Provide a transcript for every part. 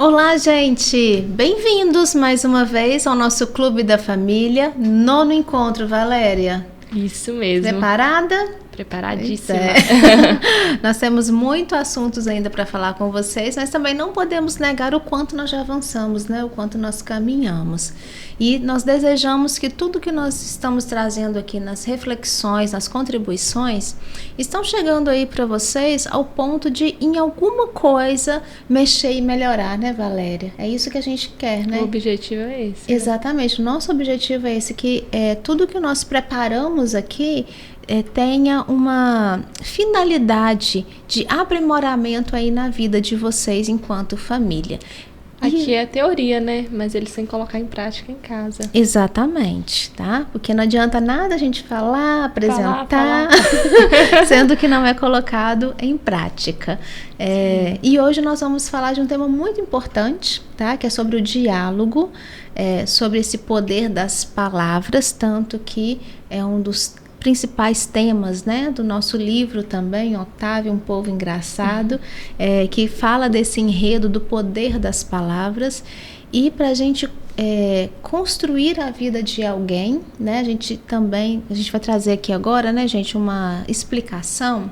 Olá, gente! Bem-vindos mais uma vez ao nosso Clube da Família, nono encontro, Valéria. Isso mesmo. Preparada? Preparadíssima. Nós temos muitos assuntos ainda para falar com vocês, mas também não podemos negar o quanto nós já avançamos, né? O quanto nós caminhamos. E nós desejamos que tudo que nós estamos trazendo aqui nas reflexões, nas contribuições, estão chegando aí para vocês ao ponto de, em alguma coisa, mexer e melhorar, né, Valéria? É isso que a gente quer, né? O objetivo é esse. Exatamente. O nosso objetivo é esse, que tudo que nós preparamos aqui tenha uma finalidade de aprimoramento aí na vida de vocês enquanto família. Aqui é teoria, né? Mas eles têm que colocar em prática em casa. Exatamente, tá? Porque não adianta nada a gente falar, apresentar, falar. sendo que não é colocado em prática. E hoje nós vamos falar de um tema muito importante, tá? Que é sobre o diálogo, sobre esse poder das palavras, tanto que é um dos principais temas, né, do nosso livro também, Otávio, Um Povo Engraçado, que fala desse enredo do poder das palavras. E para a gente construir a vida de alguém, né, a gente vai trazer aqui agora, né, gente, uma explicação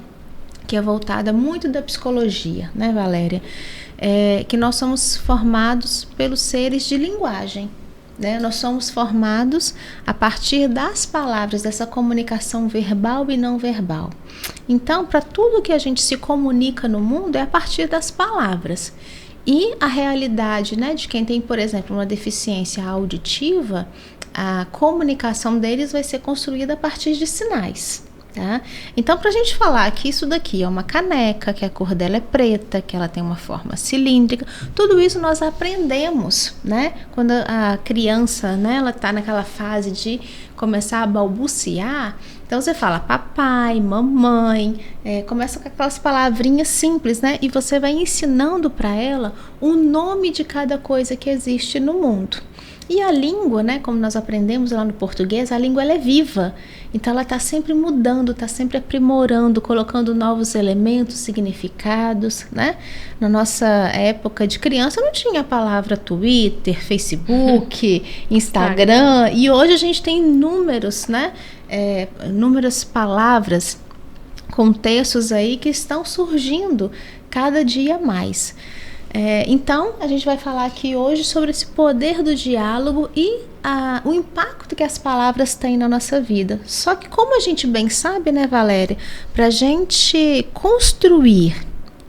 que é voltada muito da psicologia, né, Valéria? Que nós somos formados pelos seres de linguagem. Nós somos formados a partir das palavras, dessa comunicação verbal e não verbal. Então, para tudo que a gente se comunica no mundo é a partir das palavras. E a realidade, né, de quem tem, por exemplo, uma deficiência auditiva, a comunicação deles vai ser construída a partir de sinais. Tá? Então, para a gente falar que isso daqui é uma caneca, que a cor dela é preta, que ela tem uma forma cilíndrica, tudo isso nós aprendemos, né? Quando a criança, né, ela está naquela fase de começar a balbuciar, então você fala papai, mamãe, começa com aquelas palavrinhas simples, né? E você vai ensinando para ela o nome de cada coisa que existe no mundo. E a língua, né, como nós aprendemos lá no português, a língua ela é viva. Então ela está sempre mudando, está sempre aprimorando, colocando novos elementos, significados, né? Na nossa época de criança não tinha a palavra Twitter, Facebook, Instagram, e hoje a gente tem inúmeras palavras, contextos aí que estão surgindo cada dia mais. Então, a gente vai falar aqui hoje sobre esse poder do diálogo e o impacto que as palavras têm na nossa vida. Só que, como a gente bem sabe, né, Valéria, para a gente construir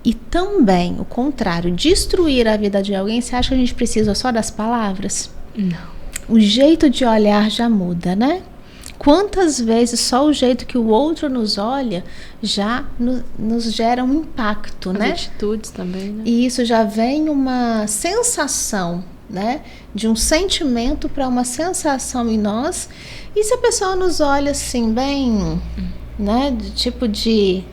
e também, o contrário, destruir a vida de alguém, você acha que a gente precisa só das palavras? Não. O jeito de olhar já muda, né? Quantas vezes só o jeito que o outro nos olha já nos gera um impacto, né? As atitudes também, né? E isso já vem uma sensação, né? De um sentimento para uma sensação em nós. E se a pessoa nos olha assim, bem, né? De tipo de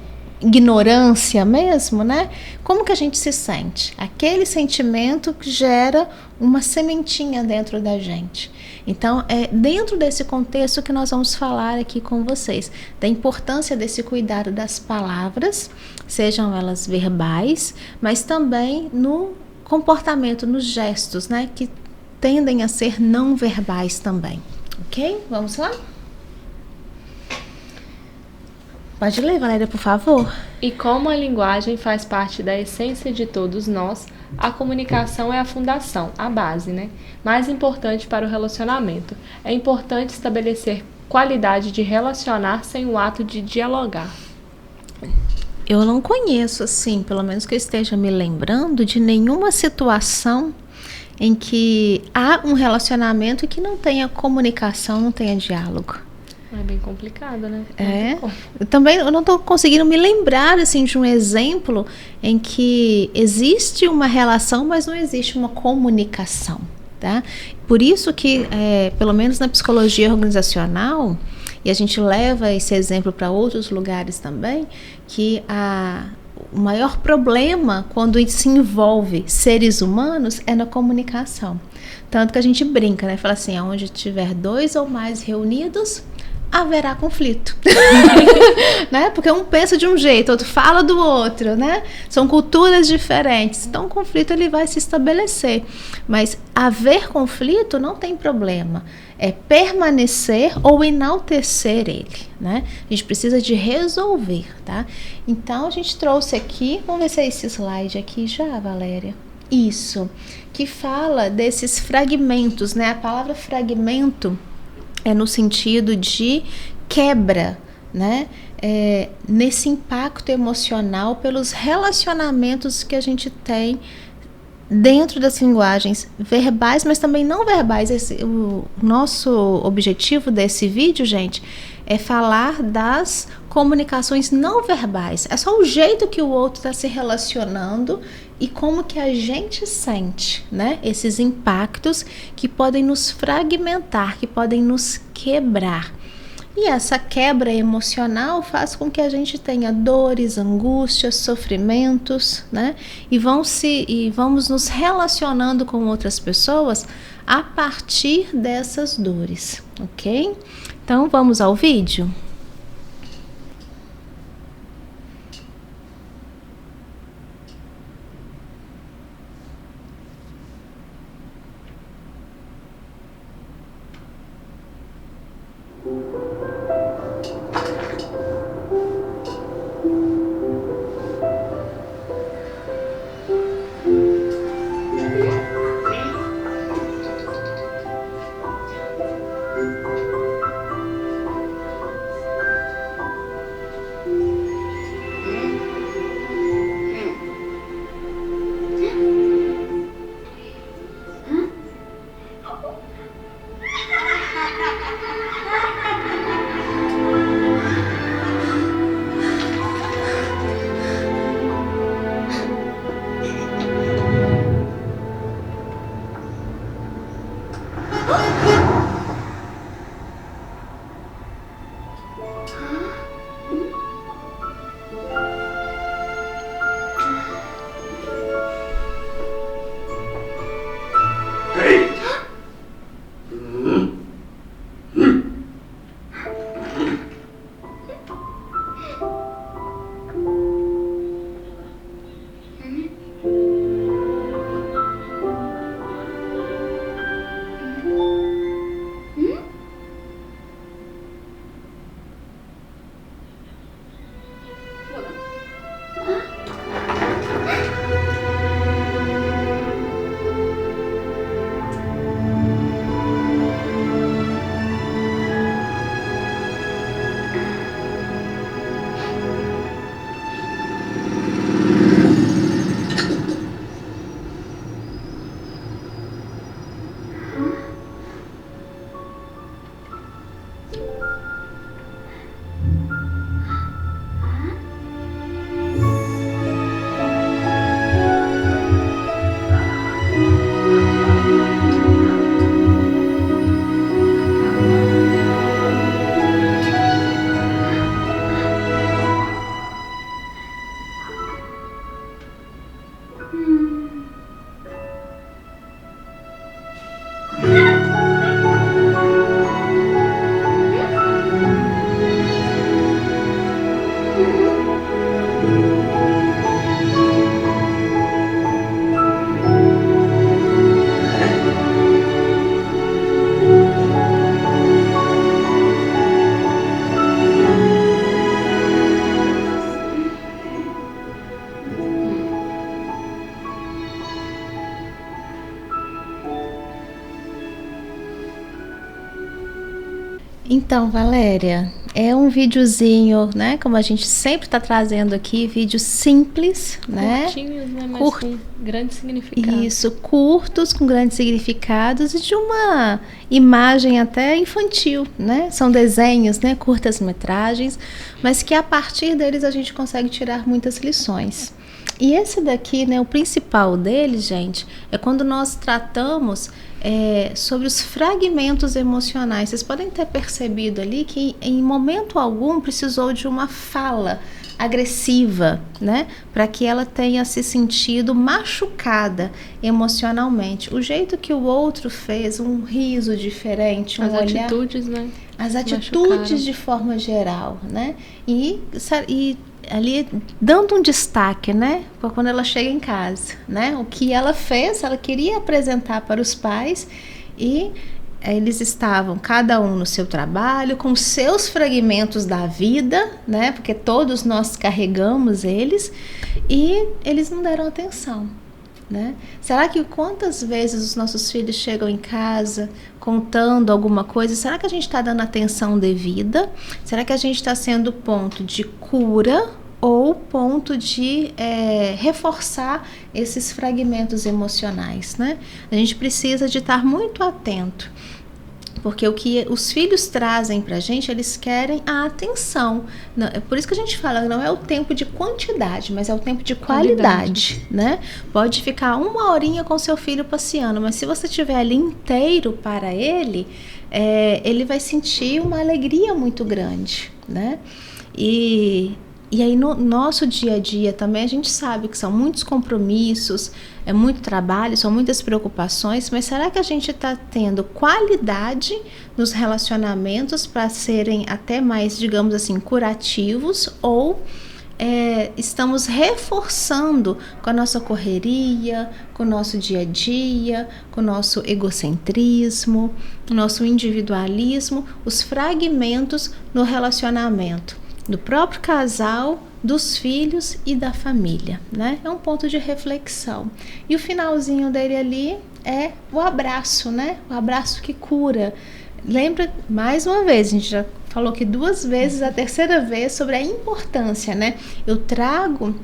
ignorância mesmo, né? Como que a gente se sente? Aquele sentimento que gera uma sementinha dentro da gente. Então, é dentro desse contexto que nós vamos falar aqui com vocês, da importância desse cuidado das palavras, sejam elas verbais, mas também no comportamento, nos gestos, né, que tendem a ser não verbais também. Ok? Vamos lá? Pode ler, Valéria, por favor. E como a linguagem faz parte da essência de todos nós, a comunicação é a fundação, a base, né? Mais importante para o relacionamento. É importante estabelecer qualidade de relacionar sem o ato de dialogar. Eu não conheço, assim, pelo menos que eu esteja me lembrando, de nenhuma situação em que há um relacionamento que não tenha comunicação, não tenha diálogo. É bem complicado, né? Eu não estou conseguindo me lembrar assim, de um exemplo em que existe uma relação, mas não existe uma comunicação, tá? Por isso que, pelo menos na psicologia organizacional, e a gente leva esse exemplo para outros lugares também, que o maior problema quando se envolve seres humanos é na comunicação. Tanto que a gente brinca, né? Fala assim, onde tiver 2 ou mais reunidos, haverá conflito. Né? Porque um pensa de um jeito, outro fala do outro, né? São culturas diferentes. Então o conflito ele vai se estabelecer. Mas haver conflito não tem problema. É permanecer ou enaltecer ele, né? A gente precisa de resolver, tá? Então a gente trouxe aqui, vamos ver se é esse slide aqui já, Valéria. Isso, que fala desses fragmentos, né? A palavra fragmento é no sentido de quebra, né? Nesse impacto emocional pelos relacionamentos que a gente tem dentro das linguagens verbais, mas também não verbais. O nosso objetivo desse vídeo, gente, é falar das comunicações não verbais. É só o jeito que o outro está se relacionando e como que a gente sente, né? Esses impactos que podem nos fragmentar, que podem nos quebrar. E essa quebra emocional faz com que a gente tenha dores, angústias, sofrimentos, né? E vamos nos relacionando com outras pessoas a partir dessas dores, ok? Então, vamos ao vídeo? Então, Valéria, é um videozinho, né? Como a gente sempre está trazendo aqui, vídeos simples, né? Curtinhos, né? Mas com grande significado. Isso, curtos, com grandes significados e de uma imagem até infantil, né? São desenhos, né? Curtas-metragens, mas que a partir deles a gente consegue tirar muitas lições. E esse daqui, né? O principal dele, gente, é quando nós tratamos sobre os fragmentos emocionais. Vocês podem ter percebido ali que em momento algum precisou de uma fala agressiva, né? Para que ela tenha se sentido machucada emocionalmente. O jeito que o outro fez, um riso diferente, um As olhar, atitudes, né? as atitudes de forma geral, né? E ali dando um destaque, né, para quando ela chega em casa, né? O que ela fez, ela queria apresentar para os pais e eles estavam cada um no seu trabalho, com seus fragmentos da vida, né? Porque todos nós carregamos eles e eles não deram atenção, né? Será que quantas vezes os nossos filhos chegam em casa contando alguma coisa? Será que a gente está dando atenção devida? Será que a gente está sendo ponto de cura ou ponto de reforçar esses fragmentos emocionais, né? A gente precisa de estar muito atento, porque o que os filhos trazem pra gente, eles querem a atenção. Não, é por isso que a gente fala, não é o tempo de quantidade, mas é o tempo de qualidade, né? Pode ficar 1 horinha com seu filho passeando, mas se você estiver ali inteiro para ele, ele vai sentir uma alegria muito grande, né? E aí no nosso dia a dia também a gente sabe que são muitos compromissos, é muito trabalho, são muitas preocupações, mas será que a gente está tendo qualidade nos relacionamentos para serem até mais, digamos assim, curativos, ou estamos reforçando com a nossa correria, com o nosso dia a dia, com o nosso egocentrismo, o nosso individualismo, os fragmentos no relacionamento do próprio casal, dos filhos e da família, né? É um ponto de reflexão. E o finalzinho dele ali é o abraço, né? O abraço que cura. Lembra, mais uma vez, a gente já falou aqui 2 vezes, a terceira vez, sobre a importância, né? Eu trago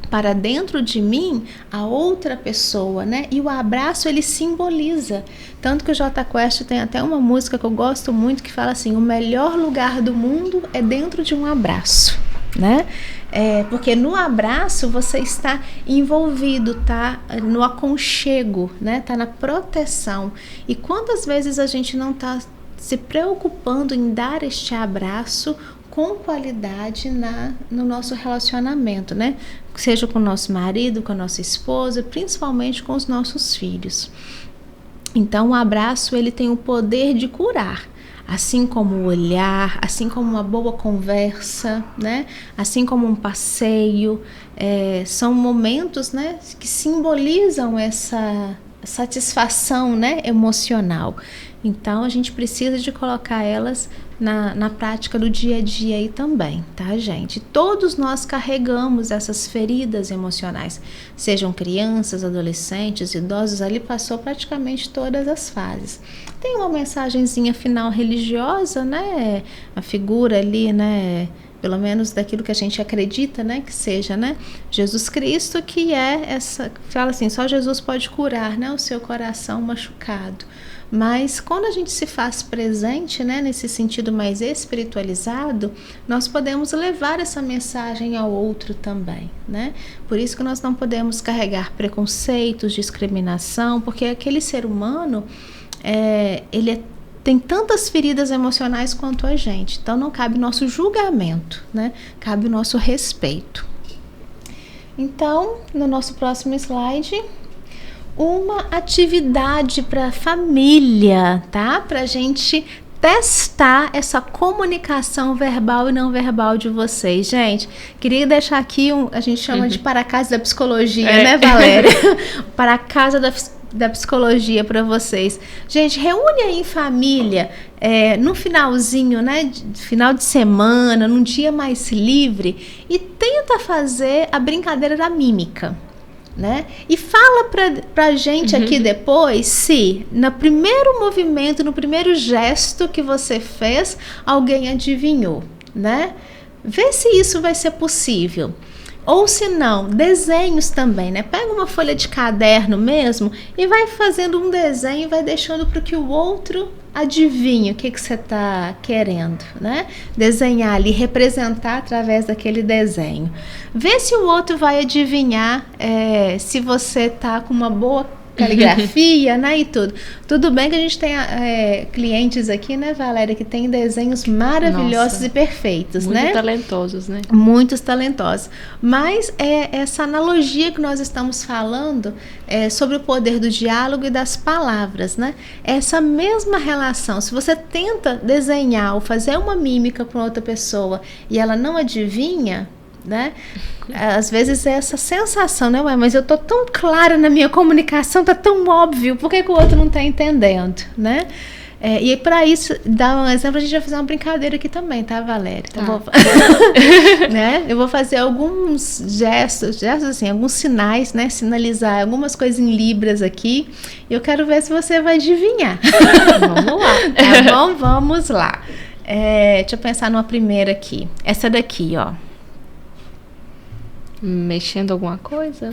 para dentro de mim a outra pessoa, né? E o abraço, ele simboliza. Tanto que o Jota Quest tem até uma música que eu gosto muito, que fala assim: o melhor lugar do mundo é dentro de um abraço, né? Porque no abraço você está envolvido, tá no aconchego, né? Tá na proteção. E quantas vezes a gente não tá se preocupando em dar este abraço com qualidade no nosso relacionamento, né? Seja com o nosso marido, com a nossa esposa, principalmente com os nossos filhos. Então, o abraço, ele tem o poder de curar, assim como o olhar, assim como uma boa conversa, né? Assim como um passeio, são momentos, né, que simbolizam essa satisfação, né, emocional. Então, a gente precisa de colocar elas na prática do dia a dia aí também, tá, gente? Todos nós carregamos essas feridas emocionais, sejam crianças, adolescentes, idosos, ali passou praticamente todas as fases. Tem uma mensagenzinha final religiosa, né? A figura ali, né? Pelo menos daquilo que a gente acredita, né, que seja, né, Jesus Cristo, que fala assim, só Jesus pode curar, né, o seu coração machucado. Mas quando a gente se faz presente, né, nesse sentido mais espiritualizado, nós podemos levar essa mensagem ao outro também, né? Por isso que nós não podemos carregar preconceitos, discriminação, porque aquele ser humano, ele tem tantas feridas emocionais quanto a gente. Então não cabe nosso julgamento, né? Cabe o nosso respeito. Então, no nosso próximo slide, uma atividade para a família, tá? Para a gente testar essa comunicação verbal e não verbal de vocês. Gente, queria deixar aqui, a gente chama de para a casa da psicologia, né, Valéria? Para a casa da psicologia para vocês. Gente, reúne aí em família, no finalzinho, né, final de semana, num dia mais livre, e tenta fazer a brincadeira da mímica, né? E fala pra gente aqui depois se no primeiro movimento, no primeiro gesto que você fez, alguém adivinhou, né? Vê se isso vai ser possível. Ou se não, desenhos também, né? Pega uma folha de caderno mesmo e vai fazendo um desenho e vai deixando para que o outro adivinhe o que você está querendo, né? Desenhar ali, representar através daquele desenho. Vê se o outro vai adivinhar se você está com uma boa caligrafia, né, e tudo. Tudo bem que a gente tem clientes aqui, né, Valéria, que tem desenhos maravilhosos e perfeitos, muito né? Muito talentosos, né? Muitos talentosos. Mas essa analogia que nós estamos falando sobre o poder do diálogo e das palavras, né? Essa mesma relação. Se você tenta desenhar ou fazer uma mímica para outra pessoa e ela não adivinha, né? Às vezes é essa sensação, né? Ué, mas eu tô tão clara na minha comunicação, tá tão óbvio, por que o outro não tá entendendo, né? E para isso, dar um exemplo, a gente vai fazer uma brincadeira aqui também, tá, Valéria? Então, né? Eu vou fazer alguns gestos assim, alguns sinais, né? Sinalizar algumas coisas em libras aqui. E eu quero ver se você vai adivinhar. Vamos lá. Tá bom? Vamos lá. Deixa eu pensar numa primeira aqui. Essa daqui, ó. Mexendo alguma coisa?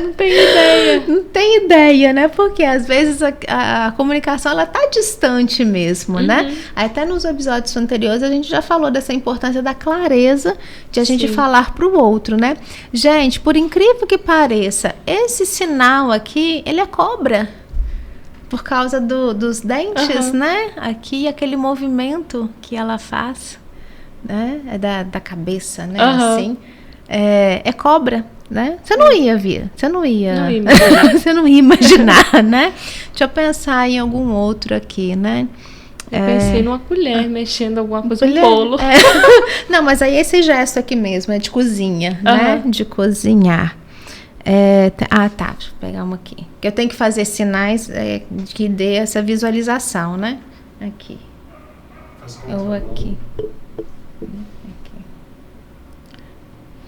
Não tenho ideia. Não tem ideia, né? Porque às vezes a comunicação ela tá distante mesmo, né? Até nos episódios anteriores a gente já falou dessa importância da clareza de a gente falar para o outro, né? Gente, por incrível que pareça, esse sinal aqui, ele é cobra. Por causa dos dentes, né? Aqui, aquele movimento que ela faz, né? É da cabeça, né? Assim. É cobra, né? Você não ia ver, você não ia você não ia imaginar, né? Deixa eu pensar em algum outro aqui, né? Eu pensei numa colher mexendo alguma coisa, um bolo. Não, mas aí esse gesto aqui mesmo é de cozinha, né? De cozinhar. Tá, deixa eu pegar uma aqui. Que eu tenho que fazer sinais que dê essa visualização, né? Aqui. Ou aqui.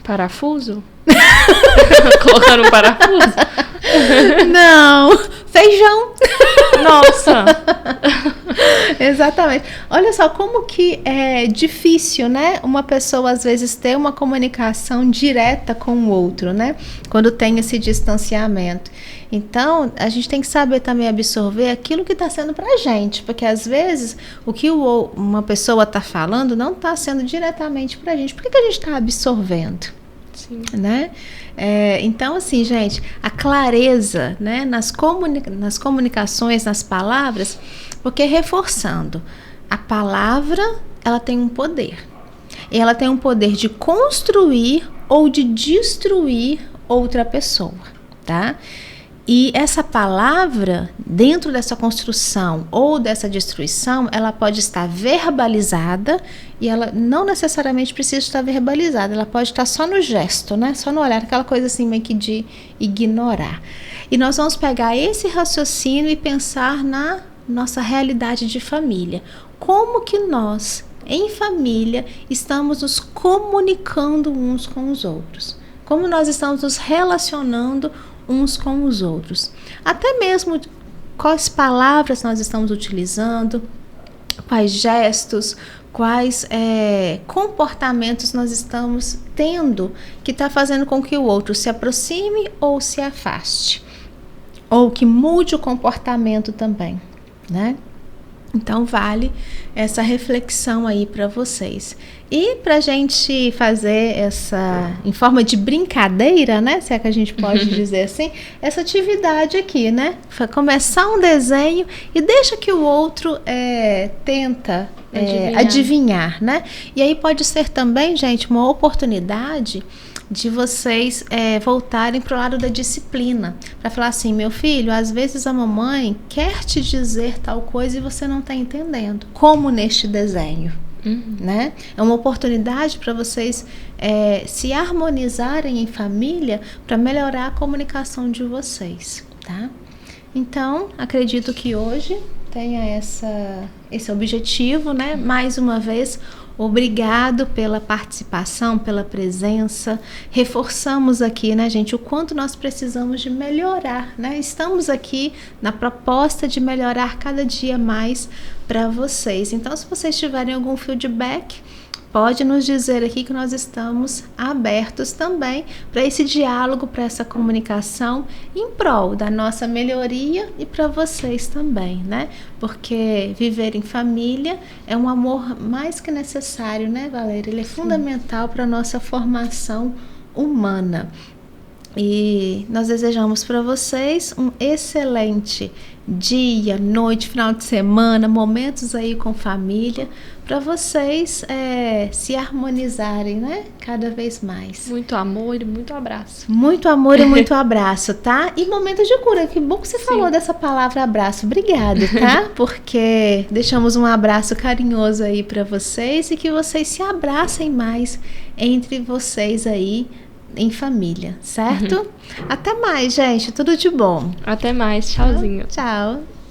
Parafuso? Colocando um parafuso? Não, feijão. Nossa. Exatamente. Olha só como que é difícil, né? Uma pessoa às vezes ter uma comunicação direta com o outro, né? Quando tem esse distanciamento. Então, a gente tem que saber também absorver aquilo que está sendo pra gente, porque às vezes o que uma pessoa está falando não está sendo diretamente pra gente. Por que a gente está absorvendo? Sim. Né? Então, assim, gente, a clareza, né, nas comunicações, nas palavras, porque reforçando, a palavra, ela tem um poder. E ela tem um poder de construir ou de destruir outra pessoa, tá? E essa palavra, dentro dessa construção ou dessa destruição, ela pode estar verbalizada e ela não necessariamente precisa estar verbalizada, ela pode estar só no gesto, né? Só no olhar, aquela coisa assim meio que de ignorar. E nós vamos pegar esse raciocínio e pensar na nossa realidade de família. Como que nós, em família, estamos nos comunicando uns com os outros? Como nós estamos nos relacionando uns com os outros? Até mesmo quais palavras nós estamos utilizando, quais gestos, quais comportamentos nós estamos tendo que está fazendo com que o outro se aproxime ou se afaste, ou que mude o comportamento também, né? Então vale essa reflexão aí para vocês. E para a gente fazer essa, em forma de brincadeira, né? Se é que a gente pode dizer assim, essa atividade aqui, né? Começar um desenho e deixa que o outro tenta adivinhar, né? E aí pode ser também, gente, uma oportunidade de vocês voltarem para o lado da disciplina, para falar assim: meu filho, às vezes a mamãe quer te dizer tal coisa e você não está entendendo, como neste desenho, né? É uma oportunidade para vocês se harmonizarem em família para melhorar a comunicação de vocês, tá? Então, acredito que hoje tenha esse objetivo, né? Mais uma vez, obrigado pela participação, pela presença. Reforçamos aqui, né, gente, o quanto nós precisamos de melhorar, né? Estamos aqui na proposta de melhorar cada dia mais para vocês. Então, se vocês tiverem algum feedback, pode nos dizer aqui que nós estamos abertos também para esse diálogo, para essa comunicação em prol da nossa melhoria e para vocês também, né? Porque viver em família é um amor mais que necessário, né, Valéria? Ele é fundamental para a nossa formação humana. E nós desejamos para vocês um excelente dia, noite, final de semana, momentos aí com família, para vocês se harmonizarem, né? Cada vez mais. Muito amor e muito abraço. Muito amor e muito abraço, tá? E momentos de cura. Que bom que você falou dessa palavra abraço. Obrigado, tá? Porque deixamos um abraço carinhoso aí para vocês e que vocês se abracem mais entre vocês aí em família, certo? Até mais, gente. Tudo de bom. Até mais. Tchauzinho. Tchau.